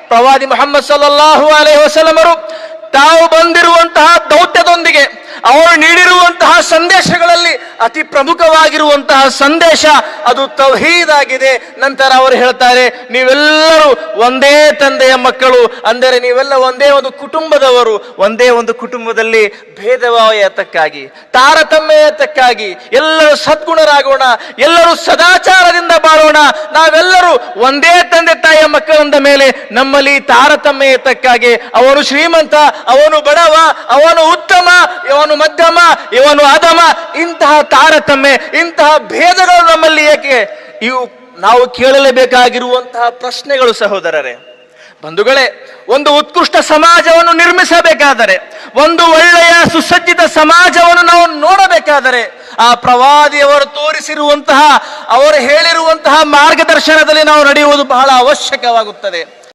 ಪ್ರವಾದಿ ಮುಹಮ್ಮದ್ ಸಲ್ಲಲ್ಲಾಹು ಅಲೈಹಿ ವಸಲ್ಲಮರು ತಾವು ಬಂದಿರುವಂತಹ ದೌತ್ಯದೊಂದಿಗೆ ಅವರು ನೀಡಿರುವಂತಹ ಸಂದೇಶಗಳಲ್ಲಿ ಅತಿ ಪ್ರಮುಖವಾಗಿರುವಂತಹ ಸಂದೇಶ ಅದು ತೌಹೀದ್ ಆಗಿದೆ. ನಂತರ ಅವರು ಹೇಳ್ತಾರೆ, ನೀವೆಲ್ಲರೂ ಒಂದೇ ತಂದೆಯ ಮಕ್ಕಳು, ಅಂದರೆ ನೀವೆಲ್ಲ ಒಂದೇ ಒಂದು ಕುಟುಂಬದವರು. ಒಂದೇ ಒಂದು ಕುಟುಂಬದಲ್ಲಿ ಭೇದಭಾವ ಏತಕ್ಕಾಗಿ, ತಾರತಮ್ಯ ಏತಕ್ಕಾಗಿ? ಎಲ್ಲರೂ ಸದ್ಗುಣರಾಗೋಣ, ಎಲ್ಲರೂ ಸದಾಚಾರದಿಂದ ಬಾಳೋಣ. ನಾವೆಲ್ಲರೂ ಒಂದೇ ತಂದೆ ತಾಯಿಯ ಮಕ್ಕಳಂದ ಮೇಲೆ ನಮ್ಮಲ್ಲಿ ತಾರತಮ್ಯ ಏತಕ್ಕಾಗಿ? ಅವನು ಶ್ರೀಮಂತ, ಅವನು ಬಡವ, ಅವನು ಉತ್ತಮ, ಇವನು ಮಧ್ಯಮ, ಇವನು ಅಧಮ, ಇಂತಹ ತಾರತಮ್ಯ, ಇಂತಹ ಭೇದಗಳು ನಮ್ಮಲ್ಲಿ ಏಕೆ? ಇವು ನಾವು ಕೇಳಲೇಬೇಕಾಗಿರುವಂತಹ ಪ್ರಶ್ನೆಗಳು ಸಹೋದರರೇ, ಬಂಧುಗಳೇ. ಒಂದು ಉತ್ಕೃಷ್ಟ ಸಮಾಜವನ್ನು ನಿರ್ಮಿಸಬೇಕಾದರೆ, ಒಂದು ಒಳ್ಳೆಯ ಸುಸಜ್ಜಿತ ಸಮಾಜವನ್ನು ನಾವು ನೋಡಬೇಕಾದರೆ, ಆ ಪ್ರವಾದಿಯವರು ತೋರಿಸಿರುವಂತಹ, ಅವರು ಹೇಳಿರುವಂತಹ ಮಾರ್ಗದರ್ಶನದಲ್ಲಿ ನಾವು ನಡೆಯುವುದು ಬಹಳ ಅವಶ್ಯಕವಾಗುತ್ತದೆ.